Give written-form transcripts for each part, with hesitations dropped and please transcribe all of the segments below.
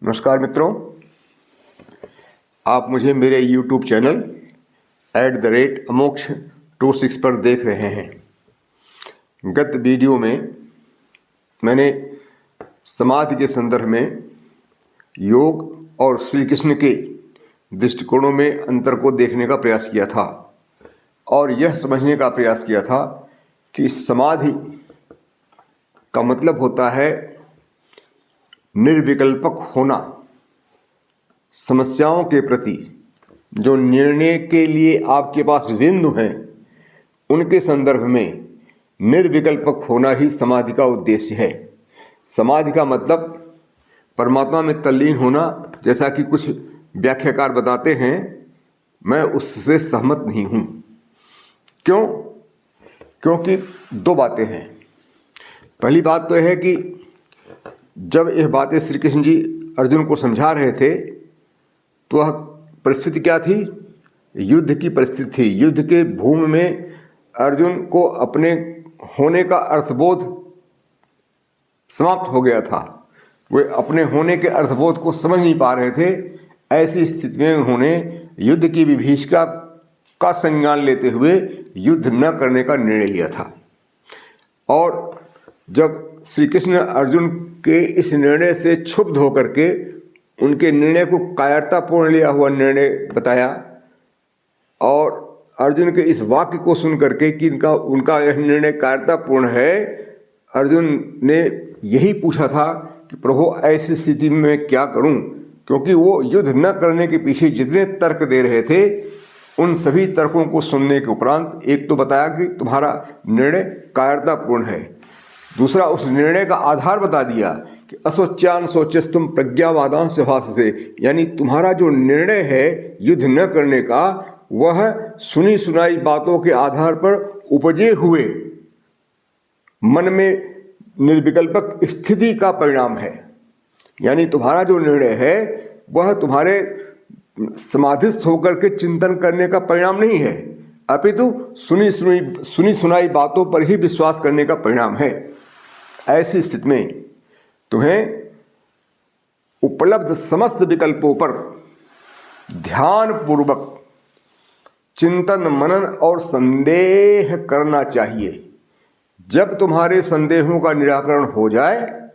नमस्कार मित्रों, आप मुझे मेरे YouTube चैनल @अमोक्ष26 पर देख रहे हैं। गत वीडियो में मैंने समाधि के संदर्भ में योग और श्री कृष्ण के दृष्टिकोणों में अंतर को देखने का प्रयास किया था और यह समझने का प्रयास किया था कि समाधि का मतलब होता है निर्विकल्पक होना। समस्याओं के प्रति जो निर्णय के लिए आपके पास बिंदु हैं उनके संदर्भ में निर्विकल्पक होना ही समाधि का उद्देश्य है। समाधि का मतलब परमात्मा में तल्लीन होना, जैसा कि कुछ व्याख्याकार बताते हैं। मैं उससे सहमत नहीं हूँ। क्यों? क्योंकि दो बातें हैं। पहली बात तो यह है कि जब यह बातें श्री कृष्ण जी अर्जुन को समझा रहे थे तो वह परिस्थिति क्या थी? युद्ध की परिस्थिति थी। युद्ध के भूमि में अर्जुन को अपने होने का अर्थबोध समाप्त हो गया था। वे अपने होने के अर्थबोध को समझ नहीं पा रहे थे। ऐसी स्थिति में उन्होंने युद्ध की विभीषिका का संज्ञान लेते हुए युद्ध न करने का निर्णय लिया था। और जब श्री कृष्ण अर्जुन के इस निर्णय से क्षुब्ध होकर के उनके निर्णय को कायरतापूर्ण लिया हुआ निर्णय बताया और अर्जुन के इस वाक्य को सुन करके कि उनका यह निर्णय कायरतापूर्ण है, अर्जुन ने यही पूछा था कि प्रभु ऐसी स्थिति में मैं क्या करूं? क्योंकि वो युद्ध न करने के पीछे जितने तर्क दे रहे थे उन सभी तर्कों को सुनने के उपरांत एक तो बताया कि तुम्हारा निर्णय कायरतापूर्ण है, दूसरा उस निर्णय का आधार बता दिया कि असोच्यान सोचस्तुम प्रज्ञावादांश भाषसे, यानी तुम्हारा जो निर्णय है युद्ध न करने का वह सुनी सुनाई बातों के आधार पर उपजे हुए मन में निर्विकल्पक स्थिति का परिणाम है। यानी तुम्हारा जो निर्णय है वह तुम्हारे समाधिस्थ होकर के चिंतन करने का परिणाम नहीं है, अपितु सुनी सुनाई बातों पर ही विश्वास करने का परिणाम है। ऐसी स्थिति में तुम्हें उपलब्ध समस्त विकल्पों पर ध्यान पूर्वक चिंतन मनन और संदेह करना चाहिए। जब तुम्हारे संदेहों का निराकरण हो जाए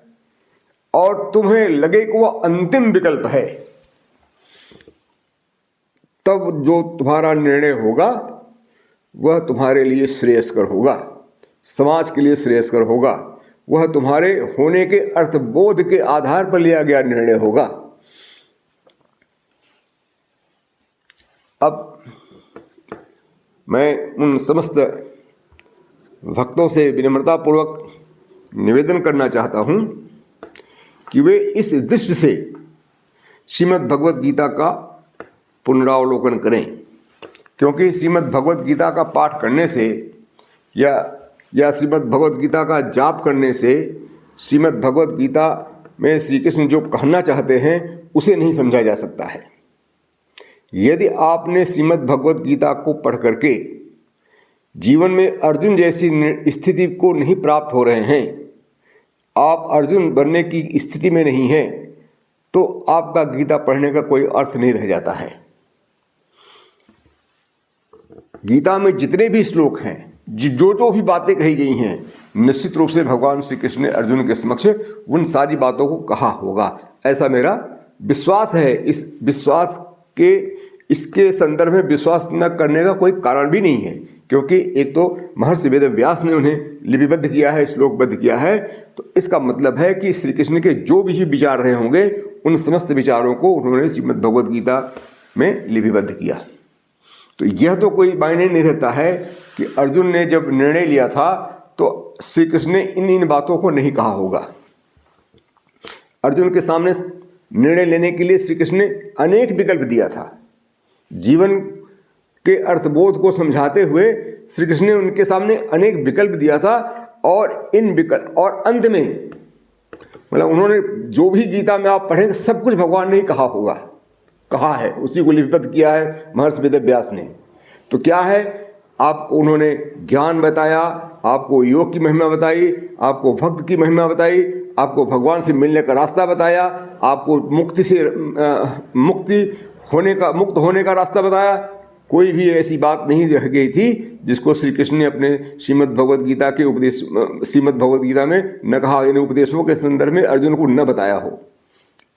और तुम्हें लगे कि वह अंतिम विकल्प है, तब जो तुम्हारा निर्णय होगा वह तुम्हारे लिए श्रेयस्कर होगा, समाज के लिए श्रेयस्कर होगा। वह तुम्हारे होने के अर्थबोध के आधार पर लिया गया निर्णय होगा। अब मैं उन समस्त भक्तों से विनम्रतापूर्वक निवेदन करना चाहता हूं कि वे इस दृष्टि से श्रीमद् भगवद गीता का पुनरावलोकन करें, क्योंकि श्रीमद् भगवद गीता का पाठ करने से या श्रीमद् भगवद गीता का जाप करने से श्रीमद् भगवद गीता में श्री कृष्ण जो कहना चाहते हैं उसे नहीं समझा जा सकता है। यदि आपने श्रीमद् भगवद गीता को पढ़ करके जीवन में अर्जुन जैसी स्थिति को नहीं प्राप्त हो रहे हैं, आप अर्जुन बनने की स्थिति में नहीं हैं, तो आपका गीता पढ़ने का कोई अर्थ नहीं रह जाता है। गीता में जितने भी श्लोक हैं, जो भी बातें कही गई हैं, निश्चित रूप से भगवान श्री कृष्ण ने अर्जुन के समक्ष उन सारी बातों को कहा होगा, ऐसा मेरा विश्वास है। इस विश्वास के इसके संदर्भ में विश्वास न करने का कोई कारण भी नहीं है, क्योंकि एक तो महर्षि वेद व्यास ने उन्हें लिपिबद्ध किया है, श्लोकबद्ध किया है, तो इसका मतलब है कि श्री कृष्ण के जो भी विचार रहे होंगे उन समस्त विचारों को उन्होंने श्रीमद् भगवद गीता में लिपिबद्ध किया। तो यह तो कोई मायने नहीं रहता है कि अर्जुन ने जब निर्णय लिया था तो श्री कृष्ण ने इन बातों को नहीं कहा होगा। अर्जुन के सामने निर्णय लेने के लिए श्री कृष्ण ने अनेक विकल्प दिया था। जीवन के अर्थबोध को समझाते हुए श्री कृष्ण ने उनके सामने अनेक विकल्प दिया था और इन विकल्प और अंत में मतलब उन्होंने जो भी गीता में आप पढ़ेंगे सब कुछ भगवान ने ही कहा होगा, कहा है, उसी को लिपिबद्ध किया है महर्षि वेद व्यास ने। तो क्या है, आपको उन्होंने ज्ञान बताया, आपको योग की महिमा बताई, आपको भक्त की महिमा बताई, आपको भगवान से मिलने का रास्ता बताया, आपको मुक्त होने का रास्ता बताया। कोई भी ऐसी बात नहीं रह गई थी जिसको श्री कृष्ण ने अपने श्रीमद् भगवद गीता में न कहा, यानी उपदेशों के संदर्भ में अर्जुन को न बताया हो।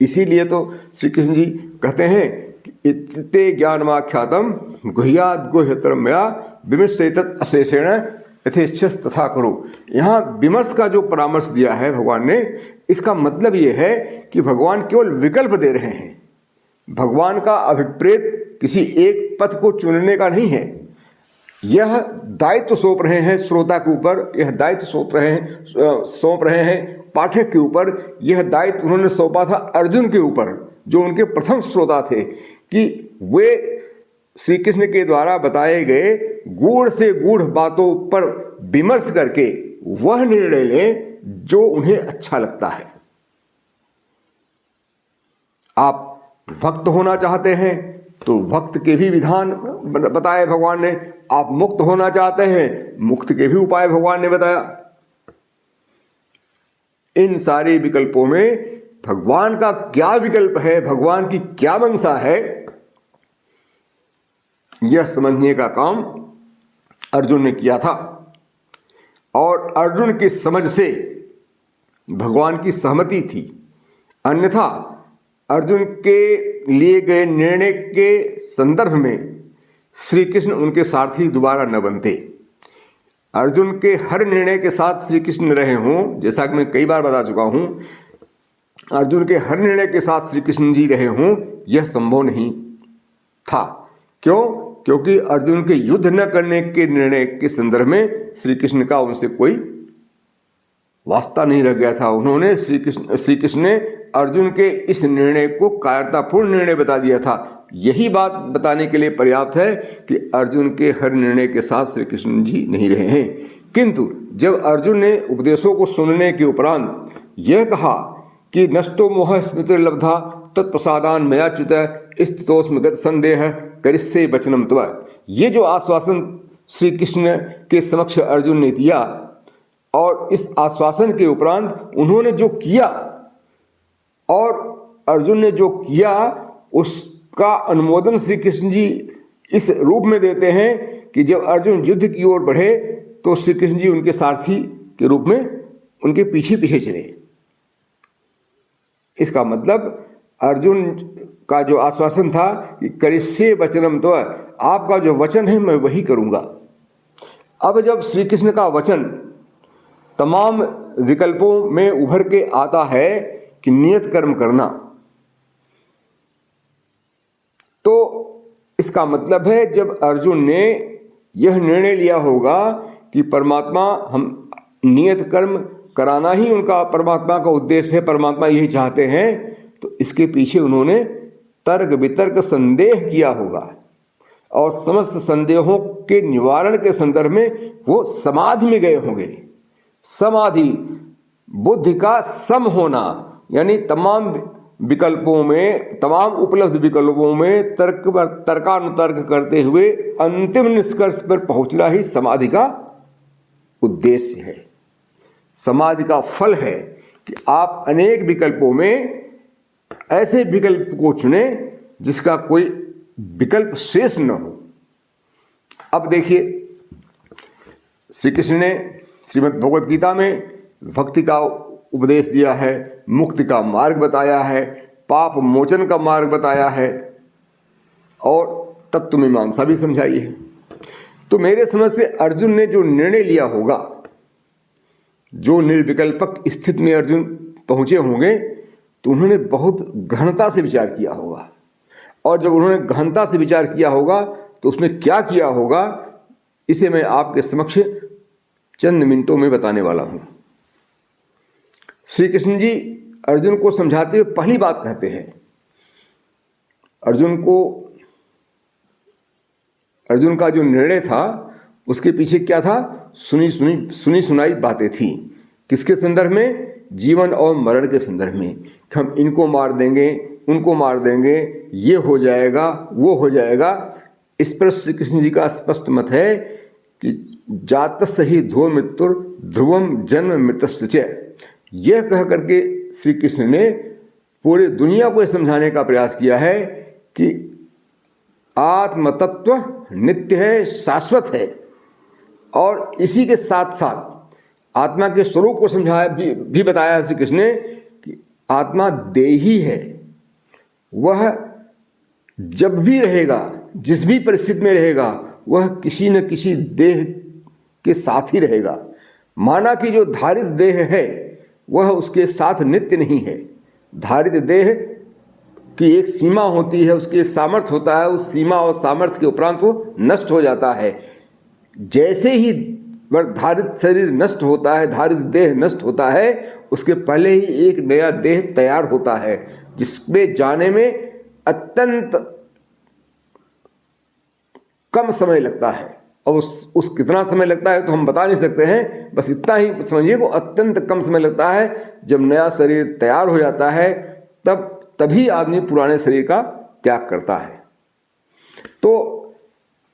इसीलिए तो श्री कृष्ण जी कहते हैं कि इत्ते ज्ञानमाख्यातम गुह्याद् गुह्यतरम मया विमर्शेतत् अशेषेण यथेच्छस तथा करो। यहाँ विमर्श का जो परामर्श दिया है भगवान ने, इसका मतलब ये है कि भगवान केवल विकल्प दे रहे हैं। भगवान का अभिप्रेत किसी एक पथ को चुनने का नहीं है। यह दायित्व सौंप रहे हैं श्रोता के ऊपर, यह दायित्व सौंप रहे हैं पाठक के ऊपर। यह दायित्व उन्होंने सौंपा था अर्जुन के ऊपर, जो उनके प्रथम श्रोता थे, कि वे श्री कृष्ण के द्वारा बताए गए गूढ़ से गूढ़ बातों पर विमर्श करके वह निर्णय लें जो उन्हें अच्छा लगता है। आप भक्त होना चाहते हैं तो भक्त के भी विधान बताए भगवान ने। आप मुक्त होना चाहते हैं, मुक्त के भी उपाय भगवान ने बताया। इन सारे विकल्पों में भगवान का क्या विकल्प है, भगवान की क्या मंशा है, यह समझने का काम अर्जुन ने किया था। और अर्जुन की समझ से भगवान की सहमति थी, अन्यथा अर्जुन के लिए गए निर्णय के संदर्भ में श्री कृष्ण उनके सारथी दोबारा न बनते। अर्जुन के हर निर्णय के साथ श्री कृष्ण रहे हों, जैसा कि मैं कई बार बता चुका हूं, अर्जुन के हर निर्णय के साथ श्री कृष्ण जी रहे हों, यह संभव नहीं था। क्यों? क्योंकि अर्जुन के युद्ध न करने के निर्णय के संदर्भ में श्री कृष्ण का उनसे कोई वास्ता नहीं रह गया था। उन्होंने श्री कृष्ण ने अर्जुन के इस निर्णय को कायरतापूर्ण निर्णय बता दिया था। यही बात बताने के लिए पर्याप्त है कि अर्जुन के हर निर्णय के साथ श्री कृष्ण जी नहीं रहे हैं। किंतु जब अर्जुन ने उपदेशों को सुनने के उपरांत यह कहा कि नष्टो मोह स्मृतिर्लब्धा तत्प्रसादान मयाच्युत स्थितोस्मि गत संदेह करिष्ये वचनम तव, ये जो आश्वासन श्री कृष्ण के समक्ष अर्जुन ने दिया, और इस आश्वासन के उपरांत उन्होंने जो किया, और अर्जुन ने जो किया उसका अनुमोदन श्री कृष्ण जी इस रूप में देते हैं कि जब अर्जुन युद्ध की ओर बढ़े तो श्री कृष्ण जी उनके सारथी के रूप में उनके पीछे पीछे चले। इसका मतलब अर्जुन का जो आश्वासन था कि करिष्ये वचनम, तो आपका जो वचन है मैं वही करूंगा। अब जब श्री कृष्ण का वचन तमाम विकल्पों में उभर के आता है कि नियत कर्म करना, तो इसका मतलब है जब अर्जुन ने यह निर्णय लिया होगा कि परमात्मा, हम नियत कर्म कराना ही उनका परमात्मा का उद्देश्य है, परमात्मा यही चाहते हैं, तो इसके पीछे उन्होंने तर्क वितर्क संदेह किया होगा, और समस्त संदेहों के निवारण के संदर्भ में वो समाधि में गए होंगे। समाधि बुद्धि का सम होना, यानी तमाम विकल्पों में, तमाम उपलब्ध विकल्पों में तर्कानुतर्क करते हुए अंतिम निष्कर्ष पर पहुंचना ही समाधि का उद्देश्य है। समाधि का फल है कि आप अनेक विकल्पों में ऐसे विकल्प को चुने जिसका कोई विकल्प शेष न हो। अब देखिए, श्री कृष्ण ने श्रीमद् भगवद गीता में भक्ति का उपदेश दिया है, मुक्ति का मार्ग बताया है, पाप मोचन का मार्ग बताया है, और तत्व मीमांसा भी समझाई है। तो मेरे समझ से अर्जुन ने जो निर्णय लिया होगा, जो निर्विकल्पक स्थिति में अर्जुन पहुंचे होंगे, तो उन्होंने बहुत गहनता से विचार किया होगा। और जब उन्होंने गहनता से विचार किया होगा तो उसमें क्या किया होगा, इसे मैं आपके समक्ष चंद मिनटों में बताने वाला हूं। श्री कृष्ण जी अर्जुन को समझाते हुए पहली बात कहते हैं, अर्जुन का जो निर्णय था उसके पीछे क्या था, सुनी सुनाई बातें थी। किसके संदर्भ में? जीवन और मरण के संदर्भ में। हम इनको मार देंगे, उनको मार देंगे, ये हो जाएगा, वो हो जाएगा। इस पर श्री कृष्ण जी का स्पष्ट मत है कि जातस्य हि ध्रुव मृत्युर ध्रुवम जन्म मृतस्य च। यह कह करके श्री कृष्ण ने पूरी दुनिया को समझाने का प्रयास किया है कि आत्म तत्व नित्य है, शाश्वत है। और इसी के साथ साथ आत्मा के स्वरूप को समझाया भी बताया श्री कृष्ण ने कि आत्मा देही है, वह जब भी रहेगा, जिस भी परिस्थिति में रहेगा, वह किसी न किसी देह के साथ ही रहेगा। माना कि जो धारित देह है वह उसके साथ नित्य नहीं है। धारित देह की एक सीमा होती है, उसकी एक सामर्थ्य होता है, उस सीमा और सामर्थ्य के उपरांत वो नष्ट हो जाता है। जैसे ही धारित शरीर नष्ट होता है, धारित देह नष्ट होता है, उसके पहले ही एक नया देह तैयार होता है, जिसमें जाने में अत्यंत कम समय लगता है। और उस कितना समय लगता है तो हम बता नहीं सकते हैं, बस इतना ही समझिए को अत्यंत कम समय लगता है। जब नया शरीर तैयार हो जाता है तभी आदमी पुराने शरीर का त्याग करता है। तो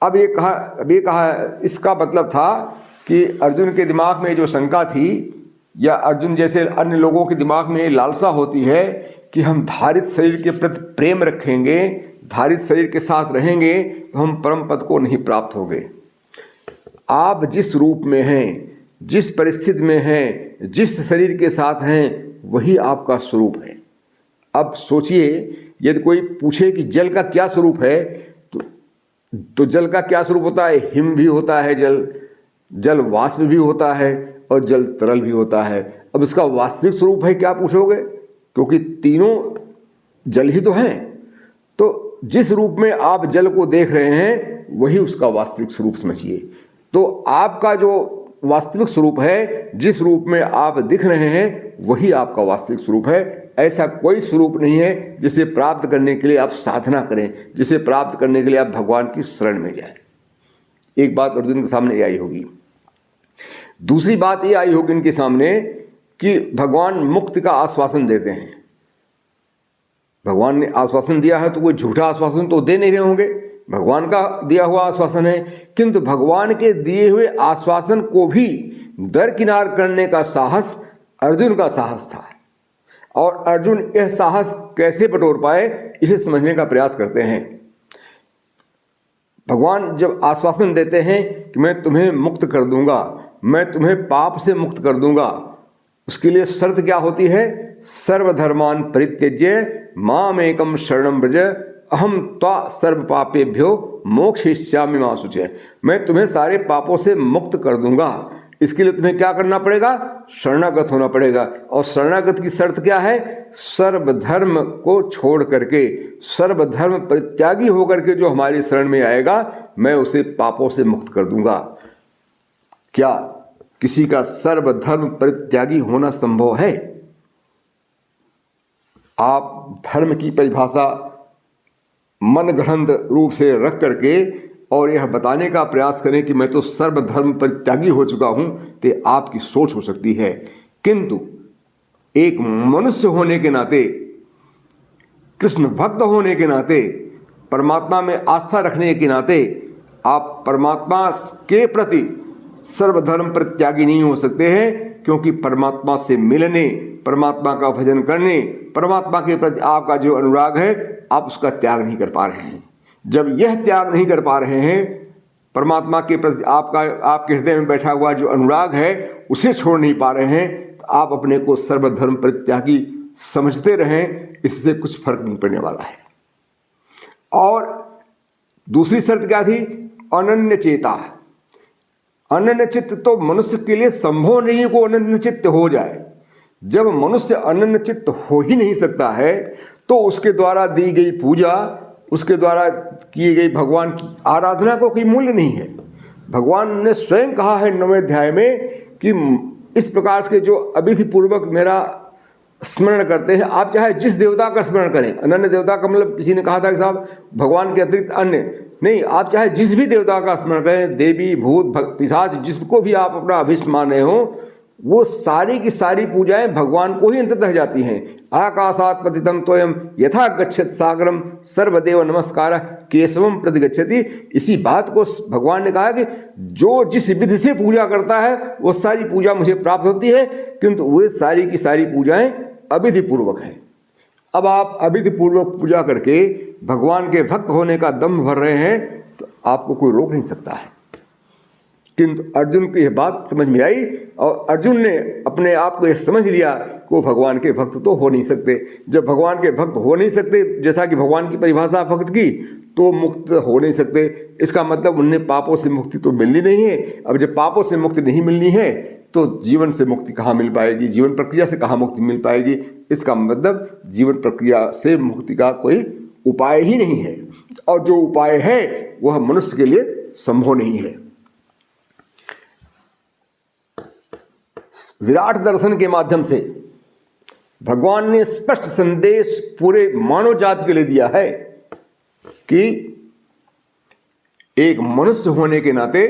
अब ये कहा इसका मतलब था कि अर्जुन के दिमाग में जो शंका थी, या अर्जुन जैसे अन्य लोगों के दिमाग में लालसा होती है कि हम धारित शरीर के प्रति प्रेम रखेंगे, धारित शरीर के साथ रहेंगे तो हम परम पद को नहीं प्राप्त होंगे। आप जिस रूप में हैं, जिस परिस्थिति में हैं, जिस शरीर के साथ हैं, वही आपका स्वरूप है। अब सोचिए, यदि कोई पूछे कि जल का क्या स्वरूप है, तो जल का क्या स्वरूप होता है? हिम भी होता है, जल वाष्प भी होता है और जल तरल भी होता है। अब इसका वास्तविक स्वरूप है क्या पूछोगे? क्योंकि तीनों जल ही तो हैं। तो जिस रूप में आप जल को देख रहे हैं वही उसका वास्तविक स्वरूप समझिए। तो आपका जो वास्तविक स्वरूप है, जिस रूप में आप दिख रहे हैं, वही आपका वास्तविक स्वरूप है। ऐसा कोई स्वरूप नहीं है जिसे प्राप्त करने के लिए आप साधना करें, जिसे प्राप्त करने के लिए आप भगवान की शरण में जाएं। एक बात अर्जुन के सामने ये आई होगी। दूसरी बात ये आई होगी इनके सामने कि भगवान मुक्ति का आश्वासन देते हैं। भगवान ने आश्वासन दिया है तो कोई झूठा आश्वासन तो दे नहीं रहे होंगे, भगवान का दिया हुआ आश्वासन है। किंतु भगवान के दिए हुए आश्वासन को भी दरकिनार करने का साहस अर्जुन का साहस था। और अर्जुन यह साहस कैसे बटोर पाए, इसे समझने का प्रयास करते हैं। भगवान जब आश्वासन देते हैं कि मैं तुम्हें मुक्त कर दूंगा, मैं तुम्हें पाप से मुक्त कर दूंगा, उसके लिए शर्त क्या होती है? सर्वधर्मान परित्यज्य मामेकम शरणं व्रज अहम त्वा सर्व पापेभ्यो मोक्षयिष्यामि मा शुचय। मैं तुम्हें सारे पापों से मुक्त कर दूंगा। इसके लिए तुम्हें क्या करना पड़ेगा? शरणागत होना पड़ेगा। और शरणागत की शर्त क्या है? सर्वधर्म को छोड़ करके, सर्वधर्म परित्यागी होकर के जो हमारी शरण में आएगा, मैं उसे पापों से मुक्त कर दूंगा। क्या किसी का सर्वधर्म परित्यागी होना संभव है? आप धर्म की परिभाषा मनगढ़ंत रूप से रख करके और यह बताने का प्रयास करें कि मैं तो सर्वधर्म परित्यागी हो चुका हूं, तो आपकी सोच हो सकती है। किंतु एक मनुष्य होने के नाते, कृष्ण भक्त होने के नाते, परमात्मा में आस्था रखने के नाते आप परमात्मा के प्रति सर्वधर्म परित्यागी नहीं हो सकते हैं। क्योंकि परमात्मा से मिलने, परमात्मा का भजन करने, परमात्मा के प्रति आपका जो अनुराग है, आप उसका त्याग नहीं कर पा रहे हैं। जब यह त्याग नहीं कर पा रहे हैं, परमात्मा के प्रति आपके हृदय में बैठा हुआ जो अनुराग है उसे छोड़ नहीं पा रहे हैं, तो आप अपने को सर्वधर्म परित्यागी समझते रहें, इससे कुछ फर्क नहीं पड़ने वाला है। और दूसरी शर्त क्या थी? अनन्य चेता। अनन्य चित्त तो मनुष्य के लिए संभव नहीं है को अनन्य चित्त हो जाए। जब मनुष्य अनन्य चित्त हो ही नहीं सकता है तो उसके द्वारा दी गई पूजा, उसके द्वारा की गई भगवान की आराधना को कोई मूल्य नहीं है। भगवान ने स्वयं कहा है 9वें अध्याय में कि इस प्रकार के जो अविधि पूर्वक मेरा स्मरण करते हैं, आप चाहे जिस देवता का स्मरण करें, अनन्य देवता का मतलब किसी ने कहा था कि साहब भगवान के अतिरिक्त अन्य नहीं, आप चाहे जिस भी देवता का स्मरण करें, देवी भूत पिशाच, जिसको भी आप अपना अभिष्ट मान रहे हो, वो सारी की सारी पूजाएं भगवान को ही अंततः जाती हैं। आकाशात् पतितं तोयम यथा गच्छति सागरम सर्वदेव नमस्कार केशवम प्रति गच्छति। इसी बात को भगवान ने कहा कि जो जिस विधि से पूजा करता है वो सारी पूजा मुझे प्राप्त होती है, किंतु वे सारी की सारी पूजाएं अविधि पूर्वक है। अब आप अविधिपूर्वक पूजा करके भगवान के भक्त होने का दम भर रहे हैं तो आपको कोई रोक नहीं सकता है। किंतु अर्जुन को यह बात समझ में आई और अर्जुन ने अपने आप को यह समझ लिया कि वो भगवान के भक्त तो हो नहीं सकते। जब भगवान के भक्त हो नहीं सकते, जैसा कि भगवान की परिभाषा भक्त की, तो मुक्त हो नहीं सकते। इसका मतलब उन्हें पापों से मुक्ति तो मिलनी नहीं है। अब जब पापों से मुक्ति नहीं मिलनी है तो जीवन से मुक्ति कहाँ मिल पाएगी, जीवन प्रक्रिया से कहाँ मुक्ति मिल पाएगी। इसका मतलब जीवन प्रक्रिया से मुक्ति का कोई उपाय ही नहीं है, और जो उपाय है वह मनुष्य के लिए संभव नहीं है। विराट दर्शन के माध्यम से भगवान ने स्पष्ट संदेश पूरे मानव जाति के लिए दिया है कि एक मनुष्य होने के नाते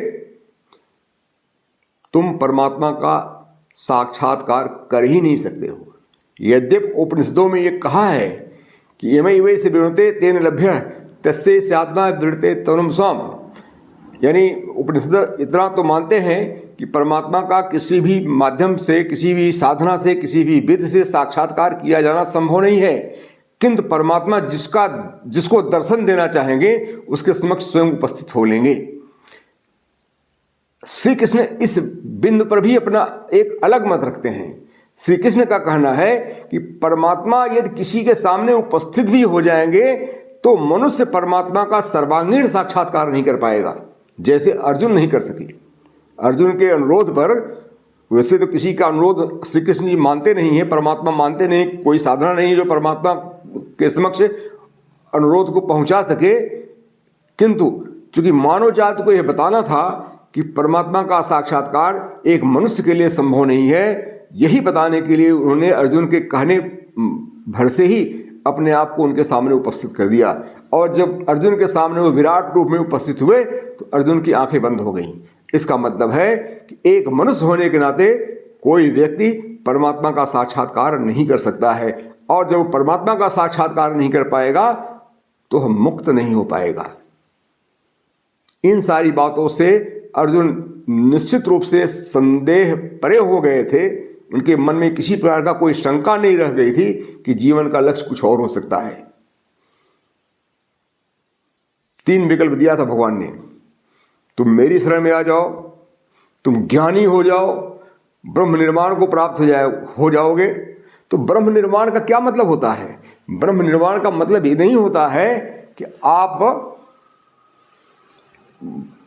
तुम परमात्मा का साक्षात्कार कर ही नहीं सकते हो। यद्यपि उपनिषदों में यह कहा है कि यमई वै से विणुते तेन लभ्य तस्से स्यात्मा विणते तनुम स्वाम, यानी उपनिषद इतना तो मानते हैं कि परमात्मा का किसी भी माध्यम से, किसी भी साधना से, किसी भी विधि से साक्षात्कार किया जाना संभव नहीं है, किंतु परमात्मा जिसको दर्शन देना चाहेंगे उसके समक्ष स्वयं उपस्थित हो लेंगे। श्री कृष्ण इस बिंदु पर भी अपना एक अलग मत रखते हैं। श्री कृष्ण का कहना है कि परमात्मा यदि किसी के सामने उपस्थित भी हो जाएंगे तो मनुष्य परमात्मा का सर्वांगीण साक्षात्कार नहीं कर पाएगा, जैसे अर्जुन नहीं कर सके। अर्जुन के अनुरोध पर, वैसे तो किसी का अनुरोध श्री कृष्ण जी मानते नहीं है, परमात्मा मानते नहीं, कोई साधना नहीं है जो परमात्मा के समक्ष अनुरोध को पहुंचा सके, किंतु चूंकि मानव जाति को यह बताना था कि परमात्मा का साक्षात्कार एक मनुष्य के लिए संभव नहीं है, यही बताने के लिए उन्होंने अर्जुन के कहने भर से ही अपने आप को उनके सामने उपस्थित कर दिया। और जब अर्जुन के सामने वो विराट रूप में उपस्थित हुए तो अर्जुन की आंखें बंद हो गईं। इसका मतलब है कि एक मनुष्य होने के नाते कोई व्यक्ति परमात्मा का साक्षात्कार नहीं कर सकता है, और जब परमात्मा का साक्षात्कार नहीं कर पाएगा तो हम मुक्त नहीं हो पाएगा। इन सारी बातों से अर्जुन निश्चित रूप से संदेह परे हो गए थे। उनके मन में किसी प्रकार का कोई शंका नहीं रह गई थी कि जीवन का लक्ष्य कुछ और हो सकता है। 3 विकल्प दिया था भगवान ने, तुम मेरी शरण में आ जाओ, तुम ज्ञानी हो जाओ, ब्रह्म निर्वाण को प्राप्त हो जाओगे। तो ब्रह्म निर्वाण का क्या मतलब होता है? ब्रह्म निर्वाण का मतलब ये नहीं होता है कि आप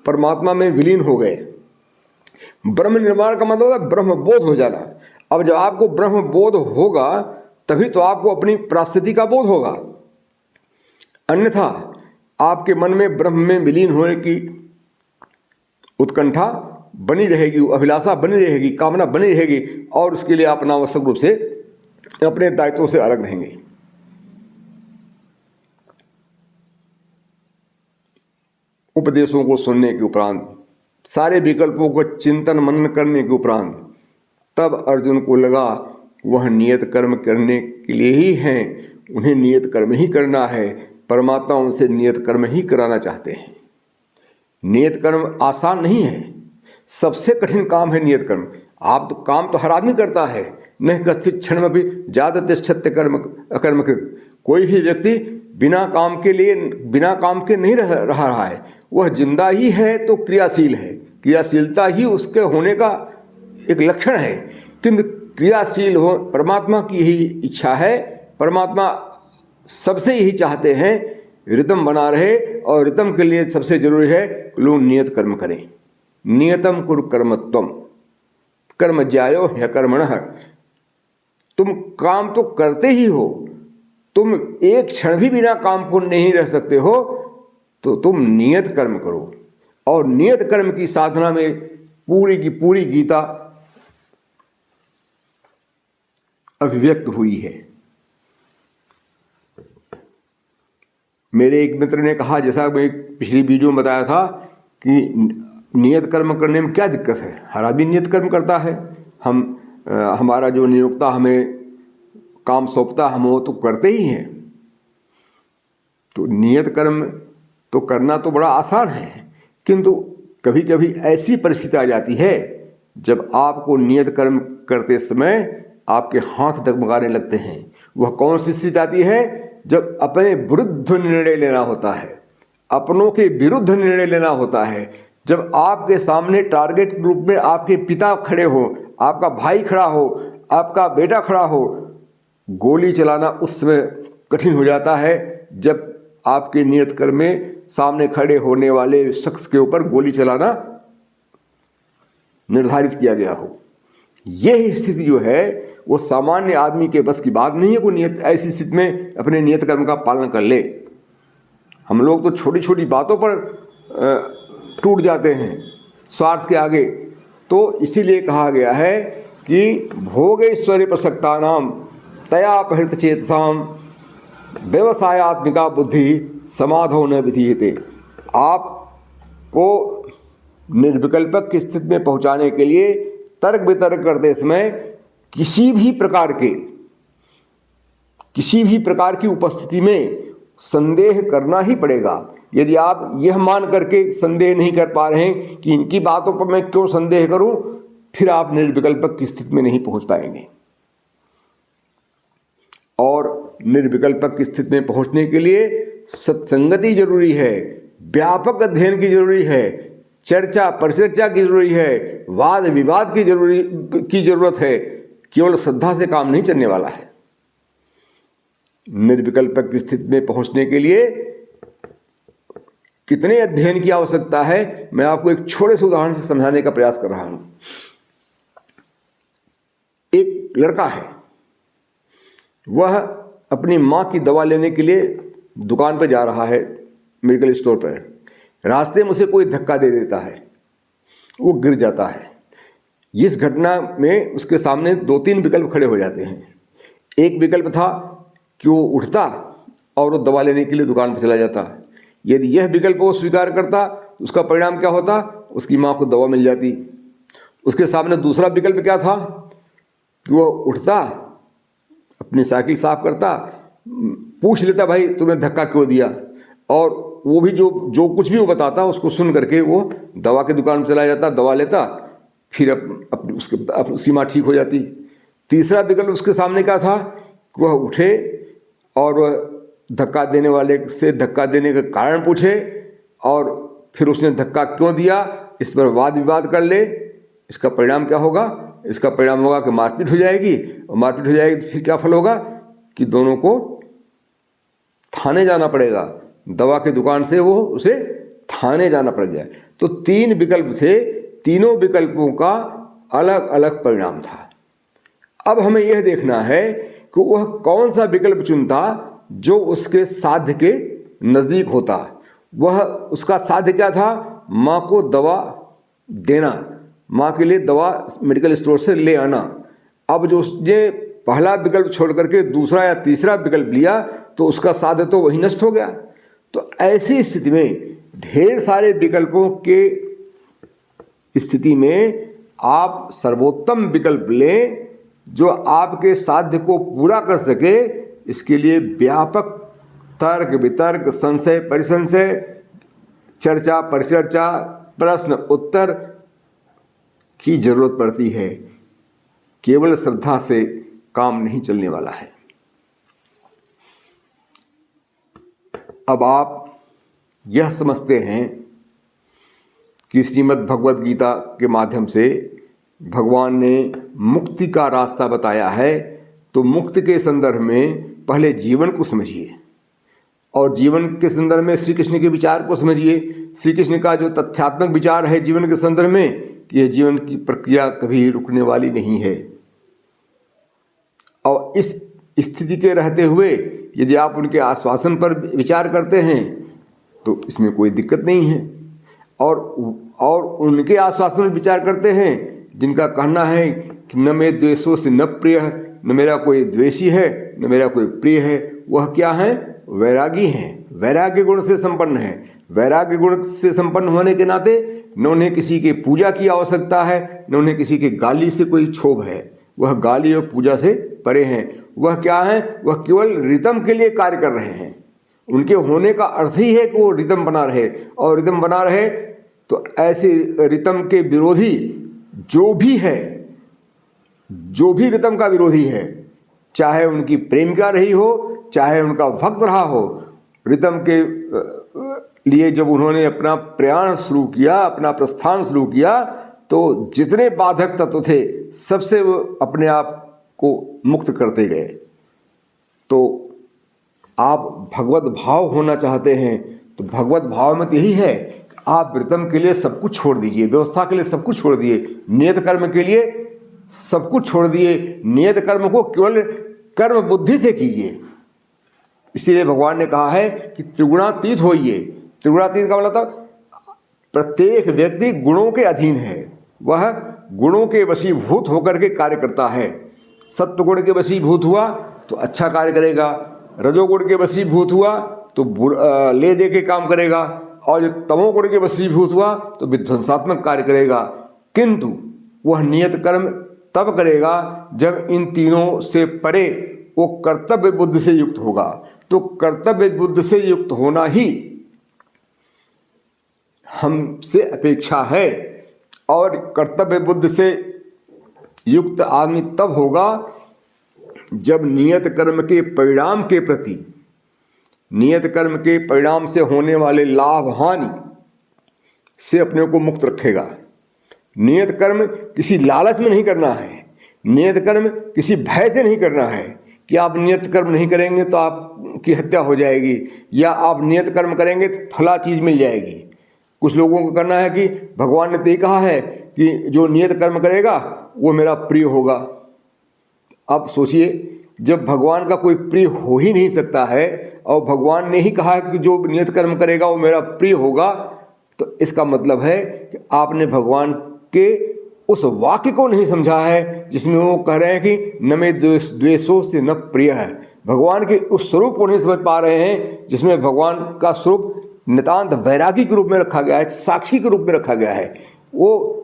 परमात्मा में विलीन हो गए। ब्रह्म निर्वाण का मतलब है ब्रह्म बोध हो जाना। अब जब आपको ब्रह्म बोध होगा तभी तो आपको अपनी परास्थिति का बोध होगा, अन्यथा आपके मन में ब्रह्म में विलीन होने की उत्कंठा बनी रहेगी, अभिलाषा बनी रहेगी, कामना बनी रहेगी, और उसके लिए आप अनावश्यक रूप से अपने दायित्वों से अलग रहेंगे। उपदेशों को सुनने के उपरांत, सारे विकल्पों को चिंतन मनन करने के उपरांत, तब अर्जुन को लगा वह नियत कर्म करने के लिए ही हैं, उन्हें नियत कर्म ही करना है। परमात्मा उनसे नियत कर्म ही कराना चाहते हैं। नियत कर्म आसान नहीं है, सबसे कठिन काम है नियत कर्म। आप तो काम तो हर आदमी करता है, न कच्चित क्षण में भी ज्यादा तिष्ठत्य अकर्मकृत। कोई भी व्यक्ति बिना काम के नहीं रहा है, वह जिंदा ही है तो क्रियाशील है। क्रियाशीलता ही उसके होने का एक लक्षण है, किंतु क्रियाशील हो परमात्मा की ही इच्छा है। परमात्मा सबसे यही चाहते हैं रिदम बना रहे, और रिदम के लिए सबसे जरूरी है लोग नियत कर्म करें। नियतम कुरु कर्मत्वम कर्म ज्यायो ह्यकर्मणः। तुम काम तो करते ही हो, तुम एक क्षण भी बिना काम को नहीं रह सकते हो, तो तुम नियत कर्म करो। और नियत कर्म की साधना में पूरी की पूरी गीता अभिव्यक्त हुई है। मेरे एक मित्र ने कहा, जैसा मैं पिछली वीडियो में बताया था, कि नियत कर्म करने में क्या दिक्कत है, हर आदमी नियत कर्म करता है। हमारा जो नियोक्ता हमें काम सौंपता हम वो तो करते ही हैं। तो नियत कर्म तो करना तो बड़ा आसान है, किंतु कभी कभी ऐसी परिस्थिति आ जाती है जब आपको नियत कर्म करते समय आपके हाथ डगमगाने लगते हैं, वह कौन सी स्थिति आती है? जब अपने विरुद्ध निर्णय लेना होता है, अपनों के विरुद्ध निर्णय लेना होता है। जब आपके सामने टारगेट के रूप में आपके पिता खड़े हो, आपका भाई खड़ा हो, आपका बेटा खड़ा हो, गोली चलाना उस समय कठिन हो जाता है जब आपके नियत कर्म में सामने खड़े होने वाले शख्स के ऊपर गोली चलाना निर्धारित किया गया हो। यह स्थिति जो है वो सामान्य आदमी के बस की बात नहीं है। कोई ऐसी स्थिति में अपने नियत कर्म का पालन कर ले। हम लोग तो छोटी छोटी बातों पर टूट जाते हैं स्वार्थ के आगे। तो इसीलिए कहा गया है कि भोगेश्वरी प्रसक्ता नाम तया अपहृत चेतसाम व्यवसायत्मिका बुद्धि समाधो न विधीयते। आपको निर्विकल्पक की स्थिति में पहुंचाने के लिए तर्क वितर्क करते समय किसी भी प्रकार की उपस्थिति में संदेह करना ही पड़ेगा। यदि आप यह मान करके संदेह नहीं कर पा रहे हैं कि इनकी बातों पर मैं क्यों संदेह करूं, फिर आप निर्विकल्पक की स्थिति में नहीं पहुंच पाएंगे। और निर्विकल्पक की स्थिति में पहुंचने के लिए सत्संगति जरूरी है, व्यापक अध्ययन की जरूरी है, चर्चा परिचर्चा की जरूरी है, वाद विवाद की जरूरत है। केवल श्रद्धा से काम नहीं चलने वाला है। निर्विकल्पक की स्थिति में पहुंचने के लिए कितने अध्ययन की आवश्यकता है, मैं आपको एक छोटे से उदाहरण से समझाने का प्रयास कर रहा हूं। एक लड़का है, वह अपनी मां की दवा लेने के लिए दुकान पर जा रहा है, मेडिकल स्टोर पर। रास्ते में उसे कोई धक्का दे देता है, वो गिर जाता है। इस घटना में उसके सामने 2-3 विकल्प खड़े हो जाते हैं। एक विकल्प था कि वो उठता और वो दवा लेने के लिए दुकान पर चला जाता। यदि यह विकल्प वो स्वीकार करता तो उसका परिणाम क्या होता? उसकी माँ को दवा मिल जाती। उसके सामने दूसरा विकल्प क्या था कि वो उठता, अपनी साइकिल साफ करता, पूछ लेता भाई तुमने धक्का क्यों दिया, और वो भी जो कुछ भी वो बताता उसको सुन करके वो दवा की दुकान पर चला जाता, दवा लेता, फिर उसकी माँ ठीक हो जाती। तीसरा विकल्प उसके सामने क्या था कि वह उठे और वह धक्का देने वाले से धक्का देने का कारण पूछे और फिर उसने धक्का क्यों दिया इस पर वाद विवाद कर ले। इसका परिणाम क्या होगा? इसका परिणाम होगा कि मारपीट हो जाएगी, और मारपीट हो जाएगी तो फिर क्या फल होगा कि दोनों को थाने जाना पड़ेगा। दवा की दुकान से वो उसे थाने जाना पड़ जाए। तो 3 विकल्प थे, तीनों विकल्पों का अलग अलग परिणाम था। अब हमें यह देखना है कि वह कौन सा विकल्प चुनता जो उसके साध्य के नज़दीक होता। वह उसका साध्य क्या था? माँ को दवा देना, माँ के लिए दवा मेडिकल स्टोर से ले आना। अब जो उसने पहला विकल्प छोड़ करके दूसरा या तीसरा विकल्प लिया तो उसका साध्य तो वही नष्ट हो गया। तो ऐसी स्थिति में ढेर सारे विकल्पों के स्थिति में आप सर्वोत्तम विकल्प लें जो आपके साध्य को पूरा कर सके। इसके लिए व्यापक तर्क वितर्क, संशय परिसंशय, चर्चा परिचर्चा, प्रश्न उत्तर की जरूरत पड़ती है। केवल श्रद्धा से काम नहीं चलने वाला है। अब आप यह समझते हैं कि श्रीमद् भगवद गीता के माध्यम से भगवान ने मुक्ति का रास्ता बताया है। तो मुक्ति के संदर्भ में पहले जीवन को समझिए और जीवन के संदर्भ में श्री कृष्ण के विचार को समझिए। श्री कृष्ण का जो तथ्यात्मक विचार है जीवन के संदर्भ में कि यह जीवन की प्रक्रिया कभी रुकने वाली नहीं है। और इस स्थिति के रहते हुए यदि आप उनके आश्वासन पर विचार करते हैं तो इसमें कोई दिक्कत नहीं है। और उनके आश्वासन पर विचार करते हैं जिनका कहना है कि न मैं द्वेषों से न प्रिय, न मेरा कोई द्वेषी है न मेरा कोई प्रिय है। वह क्या है? वैरागी हैं, वैराग्य गुण से संपन्न है। वैराग्य गुण से संपन्न होने के नाते न उन्हें किसी की पूजा की आवश्यकता है, न उन्हें किसी की गाली से कोई क्षोभ है। वह गाली और पूजा से परे हैं। वह क्या है? वह केवल रिदम के लिए कार्य कर रहे हैं। उनके होने का अर्थ ही है कि वो रिदम बना रहे, और रिदम बना रहे तो ऐसे रिदम के विरोधी जो भी है, जो भी रिदम का विरोधी है, चाहे उनकी प्रेमिका रही हो, चाहे उनका भक्त रहा हो। रितम के लिए जब उन्होंने अपना प्रयाण शुरू किया, अपना प्रस्थान शुरू किया, तो जितने बाधक तत्व थे सबसे वो अपने आप को मुक्त करते गए। तो आप भगवत भाव होना चाहते हैं तो भगवत भाव में तो यही है कि आप रितम के लिए सब कुछ छोड़ दीजिए, व्यवस्था के लिए सब कुछ छोड़ दिए, नियत कर्म के लिए सब कुछ छोड़ दिए, नियत कर्म को केवल कर्म बुद्धि से कीजिए। इसीलिए भगवान ने कहा है कि त्रिगुणातीत होइए। त्रिगुणातीत का मतलब प्रत्येक व्यक्ति गुणों के अधीन है, वह गुणों के वशीभूत होकर के कार्य करता है। सत्वगुण के वशीभूत हुआ तो अच्छा कार्य करेगा, रजोगुण के वशीभूत हुआ तो ले दे के काम करेगा, और जो तमोगुण के वशीभूत हुआ तो विध्वंसात्मक कार्य करेगा। किंतु वह नियत कर्म तब करेगा जब इन तीनों से परे वो कर्तव्य बुद्धि से युक्त होगा। तो कर्तव्य बुद्धि से युक्त होना ही हमसे अपेक्षा है, और कर्तव्य बुद्धि से युक्त आदमी तब होगा जब नियत कर्म के परिणाम के प्रति, नियत कर्म के परिणाम से होने वाले लाभ हानि से अपने को मुक्त रखेगा। नियत कर्म किसी लालच में नहीं करना है, नियत कर्म किसी भय से नहीं करना है कि आप नियत कर्म नहीं करेंगे तो आपकी हत्या हो जाएगी, या आप नियत कर्म करेंगे तो फला चीज़ मिल जाएगी। कुछ लोगों को करना है कि भगवान ने तो ये कहा है कि जो नियत कर्म करेगा वो मेरा प्रिय होगा। अब सोचिए, जब भगवान का कोई प्रिय हो ही नहीं सकता है और भगवान ने ही कहा है कि जो नियत कर्म करेगा वो मेरा प्रिय होगा, तो इसका मतलब है कि आपने भगवान के उस वाक्य को नहीं समझा है जिसमें वो कह रहे हैं कि न मे द्वेषोस्ति न प्रिय है। भगवान के उस स्वरूप को नहीं समझ पा रहे हैं जिसमें भगवान का स्वरूप नितांत वैरागी के रूप में रखा गया है, साक्षी के रूप में रखा गया है। वो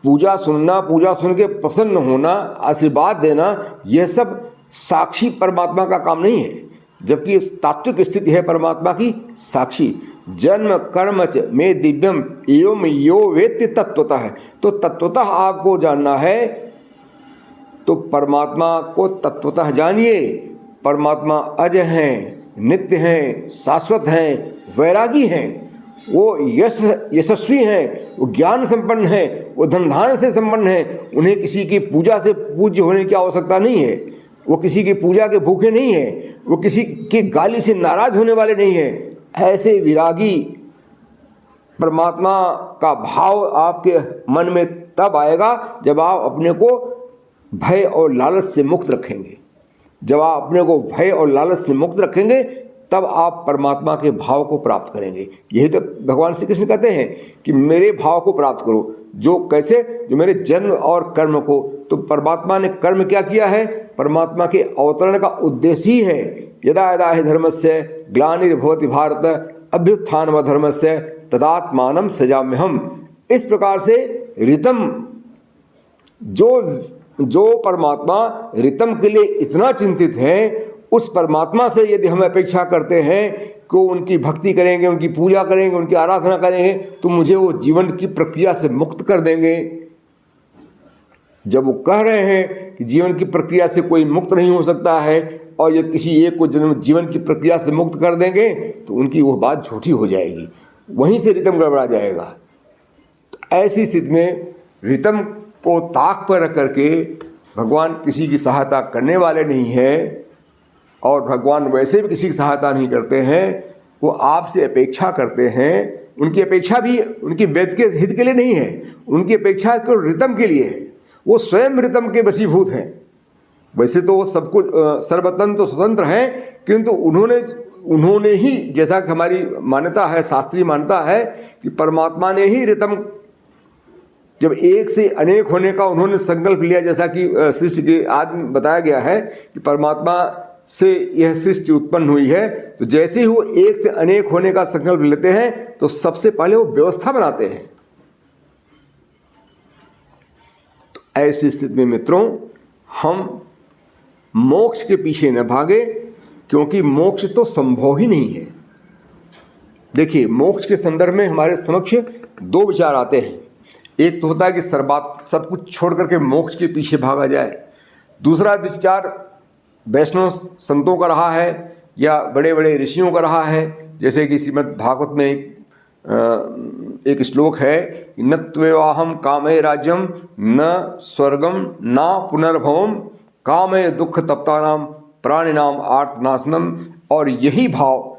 पूजा सुनना, पूजा सुन के प्रसन्न होना, आशीर्वाद देना, यह सब साक्षी परमात्मा का काम नहीं है, जबकि तात्विक स्थिति है परमात्मा की साक्षी। जन्म कर्म च में दिव्यम एवं यो वेत्ति तत्वतः है। तो तत्वतः आपको जानना है तो परमात्मा को तत्वतः जानिए। परमात्मा अज हैं, नित्य हैं, शाश्वत हैं, वैरागी हैं, वो यशस्वी हैं, वो ज्ञान संपन्न हैं, वो धन धान्य से संपन्न हैं। उन्हें किसी की पूजा से पूज्य होने की आवश्यकता नहीं है, वो किसी की पूजा के भूखे नहीं हैं, वो किसी की गाली से नाराज होने वाले नहीं हैं। ऐसे विरागी परमात्मा का भाव आपके मन में तब आएगा जब आप अपने को भय और लालच से मुक्त रखेंगे। जब आप अपने को भय और लालच से मुक्त रखेंगे तब आप परमात्मा के भाव को प्राप्त करेंगे। यही तो भगवान श्री कृष्ण कहते हैं कि मेरे भाव को प्राप्त करो। जो कैसे? जो मेरे जन्म और कर्म को। तो परमात्मा ने कर्म क्या किया है? परमात्मा के अवतरण का उद्देश्य ही है यदा यदा हि धर्मस्य ग्लानिर्भवति भारत अभ्युत्थानम धर्मस्य तदात्मानं सृजाम्यहम्। इस प्रकार से रितम जो परमात्मा रितम के लिए इतना चिंतित है, उस परमात्मा से यदि हम अपेक्षा करते हैं कि उनकी भक्ति करेंगे, उनकी पूजा करेंगे, उनकी आराधना करेंगे तो मुझे वो जीवन की प्रक्रिया से मुक्त कर देंगे। जब वो कह रहे हैं कि जीवन की प्रक्रिया से कोई मुक्त नहीं हो सकता है और यदि किसी एक को जीवन की प्रक्रिया से मुक्त कर देंगे तो उनकी वो बात झूठी हो जाएगी, वहीं से रितम गड़बड़ा जाएगा। तो ऐसी स्थिति में रितम को ताक पर रख करके भगवान किसी की सहायता करने वाले नहीं हैं, और भगवान वैसे भी किसी की सहायता नहीं करते हैं। वो आपसे अपेक्षा करते हैं। उनकी अपेक्षा भी उनकी वेद के हित के लिए नहीं है, उनकी अपेक्षा केवल रितम के लिए है। वो स्वयं रितम के वशीभूत हैं। वैसे तो वो सब कुछ सर्वतंत्र स्वतंत्र हैं, किंतु उन्होंने ही, जैसा कि हमारी मान्यता है, शास्त्रीय मान्यता है कि परमात्मा ने ही रितम, जब एक से अनेक होने का उन्होंने संकल्प लिया, जैसा कि सृष्टि के आदि बताया गया है कि परमात्मा से यह सृष्टि उत्पन्न हुई है, तो जैसे ही वो एक से अनेक होने का संकल्प लेते हैं तो सबसे पहले वो व्यवस्था बनाते हैं। तो ऐसी स्थिति में मित्रों, हम मोक्ष के पीछे न भागे, क्योंकि मोक्ष तो संभव ही नहीं है। देखिए, मोक्ष के संदर्भ में हमारे समक्ष दो विचार आते हैं। एक तो होता है कि सब कुछ छोड़ करके मोक्ष के पीछे भागा जाए। दूसरा विचार वैष्णव संतों का रहा है या बड़े बड़े ऋषियों का रहा है। जैसे कि श्रीमद् भागवत में एक श्लोक है, न त्वेवाहम कामये राज्यम न स्वर्गम न पुनर्भवम कामये दुख तप्तानाम प्राणिनाम आर्तनाशनम। और यही भाव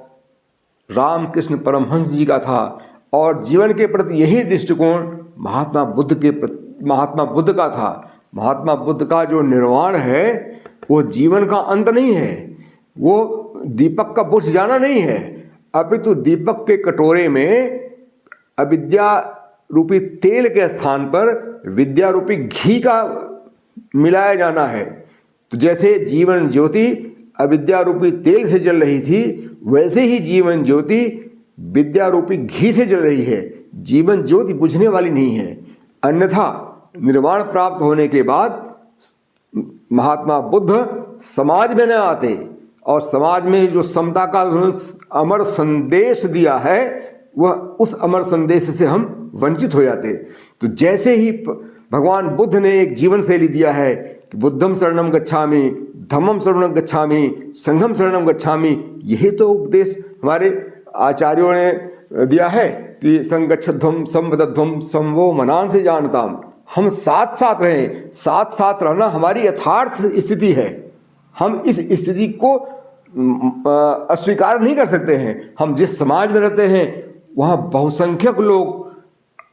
रामकृष्ण परमहंस जी का था और जीवन के प्रति यही दृष्टिकोण महात्मा बुद्ध का था। महात्मा बुद्ध का जो निर्वाण है वो जीवन का अंत नहीं है, वो दीपक का बुझ जाना नहीं है, अपितु दीपक के कटोरे में अविद्या रूपी तेल के स्थान पर विद्या रूपी घी का मिलाया जाना है। तो जैसे जीवन ज्योति अविद्या रूपी तेल से जल रही थी, वैसे ही जीवन ज्योति विद्या रूपी घी से जल रही है। जीवन ज्योति बुझने वाली नहीं है, अन्यथा निर्वाण प्राप्त होने के बाद महात्मा बुद्ध समाज में न आते और समाज में जो समता का अमर संदेश दिया है वह उस अमर संदेश से हम वंचित हो जाते। तो जैसे ही भगवान बुद्ध ने एक जीवन शैली दिया है कि बुद्धम शरणम गच्छामि, धम्मम शरणम गच्छामि, संघम शरणम गच्छामि, यही तो उपदेश हमारे आचार्यों ने दिया है कि संगच्छध्वम संवदध्वम संवो मनान से जानताम। हम साथ साथ रहें, साथ साथ रहना हमारी यथार्थ स्थिति है। हम इस स्थिति को अस्वीकार नहीं कर सकते हैं। हम जिस समाज में रहते हैं वहाँ बहुसंख्यक लोग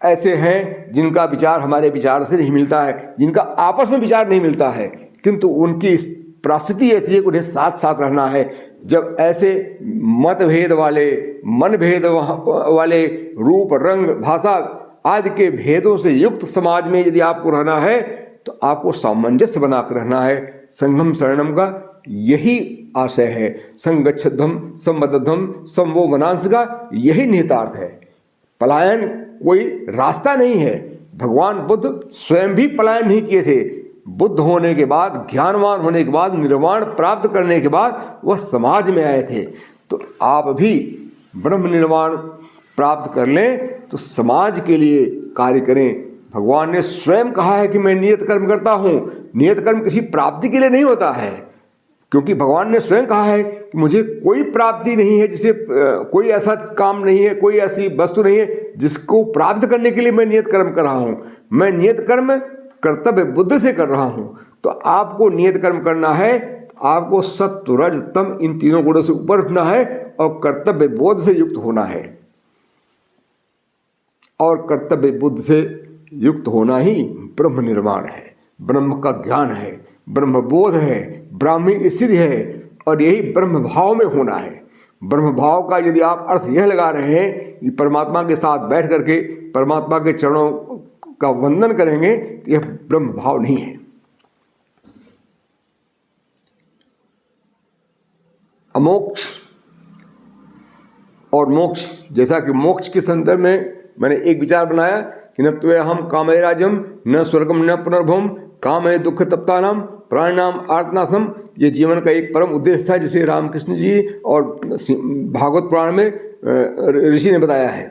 ऐसे हैं जिनका विचार हमारे विचार से नहीं मिलता है, जिनका आपस में विचार नहीं मिलता है, किंतु उनकी परिस्थिति ऐसी है कि उन्हें साथ साथ रहना है। जब ऐसे मतभेद वाले, मन भेद वाले, रूप रंग भाषा आदि के भेदों से युक्त समाज में यदि आपको रहना है तो आपको सामंजस्य बनाकर रहना है। संघम शरणम का यही आशय है, संगच्छध्वम संवदध्वम संवो मनांस का यही निहितार्थ है। पलायन कोई रास्ता नहीं है। भगवान बुद्ध स्वयं भी पलायन नहीं किए थे। बुद्ध होने के बाद, ज्ञानवान होने के बाद, निर्वाण प्राप्त करने के बाद वह समाज में आए थे। तो आप भी ब्रह्म निर्वाण प्राप्त कर लें तो समाज के लिए कार्य करें। भगवान ने स्वयं कहा है कि मैं नियत कर्म करता हूँ। नियत कर्म किसी प्राप्ति के लिए नहीं होता है, क्योंकि भगवान ने स्वयं कहा है कि मुझे कोई प्राप्ति नहीं है, जिसे कोई ऐसा काम नहीं है, कोई ऐसी वस्तु नहीं है जिसको प्राप्त करने के लिए मैं नियत कर्म कर रहा हूँ। मैं नियत कर्म कर्तव्य बुद्धि से कर रहा हूँ। तो आपको नियत कर्म करना है, आपको सत्व रज तम इन तीनों गुणों से ऊपर उठना है और कर्तव्य बोध से युक्त होना है। और कर्तव्य बुद्ध से युक्त होना ही ब्रह्म निर्वाण है, ब्रह्म का ज्ञान है, ब्रह्म बोध है, ब्राह्मी स्थिति है और यही ब्रह्म भाव में होना है। ब्रह्म भाव का यदि आप अर्थ यह लगा रहे हैं कि परमात्मा के साथ बैठ करके परमात्मा के चरणों का वंदन करेंगे, तो यह ब्रह्म भाव नहीं है। अमोक्ष और मोक्ष, जैसा कि मोक्ष के संदर्भ में मैंने एक विचार बनाया कि न त्वेहम कामये राज्यम न स्वर्गम न पुनर्भवम कामये दुख तप्तानाम प्राणिनाम आर्तनाशनम। ये जीवन का एक परम उद्देश्य था, जिसे रामकृष्ण जी और भागवत पुराण में ऋषि ने बताया है।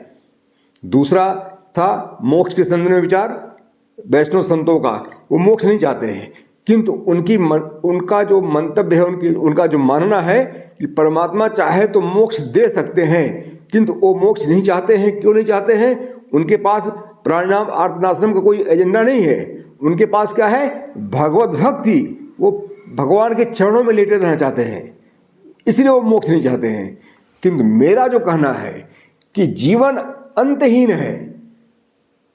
दूसरा था मोक्ष के संदर्भ में विचार वैष्णव संतों का। वो मोक्ष नहीं चाहते हैं, किंतु उनका जो मंतव्य है, उनका जो मानना है कि परमात्मा चाहे तो मोक्ष दे सकते हैं, किंतु वो मोक्ष नहीं चाहते हैं। क्यों नहीं चाहते हैं? उनके पास प्राणिनाम आर्तनाशनम का कोई एजेंडा नहीं है। उनके पास क्या है? भगवत भक्ति। वो भगवान के चरणों में लेटे रहना चाहते हैं, इसलिए वो मोक्ष नहीं चाहते हैं। किंतु मेरा जो कहना है कि जीवन अंतहीन है,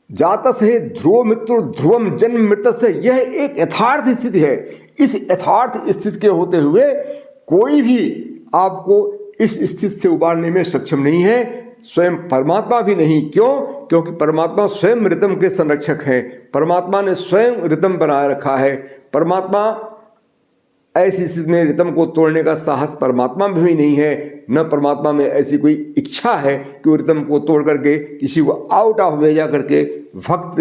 जातस्य ध्रुव मित्र ध्रुवम जन्म मृतस्य, यह एक यथार्थ स्थिति है। इस यथार्थ स्थिति के होते हुए कोई भी आपको इस स्थिति से उबारने में सक्षम नहीं है, स्वयं परमात्मा भी नहीं। क्यों? क्योंकि परमात्मा स्वयं रितम के संरक्षक हैं। परमात्मा ने स्वयं रितम बनाए रखा है। परमात्मा ऐसी स्थिति में रितम को तोड़ने का साहस परमात्मा में भी नहीं है, न परमात्मा में ऐसी कोई इच्छा है कि वो रितम को तोड़ करके किसी को आउट ऑफ वे जा करके भक्त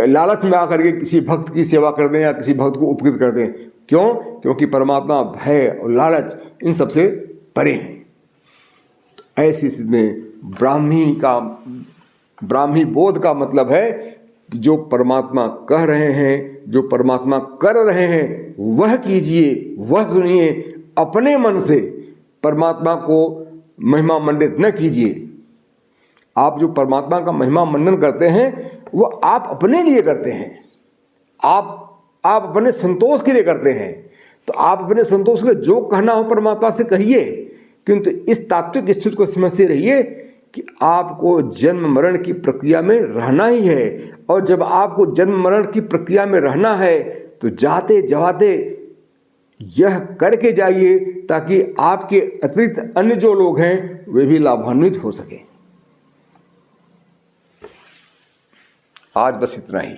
लालच में आकर के किसी भक्त की सेवा कर दें या किसी भक्त को उपकृत कर दें। क्यों? क्योंकि परमात्मा भय और लालच इन सबसे परे हैं। तो ऐसी स्थिति में ब्राह्मी बोध का मतलब है कि जो परमात्मा कह रहे हैं जो परमात्मा कर रहे हैं वह कीजिए, वह सुनिए। अपने मन से परमात्मा को महिमा मंडित न कीजिए। आप जो परमात्मा का महिमा मंडन करते हैं वो आप अपने लिए करते हैं, आप अपने संतोष के लिए करते हैं। तो आप अपने संतोष के लिए जो कहना हो परमात्मा से कहिए, किंतु इस तात्विक स्थिति को समझते रहिए कि आपको जन्म मरण की प्रक्रिया में रहना ही है। और जब आपको जन्म मरण की प्रक्रिया में रहना है तो जाते जाते यह करके जाइए ताकि आपके अतिरिक्त अन्य जो लोग हैं वे भी लाभान्वित हो सकें। आज बस इतना ही।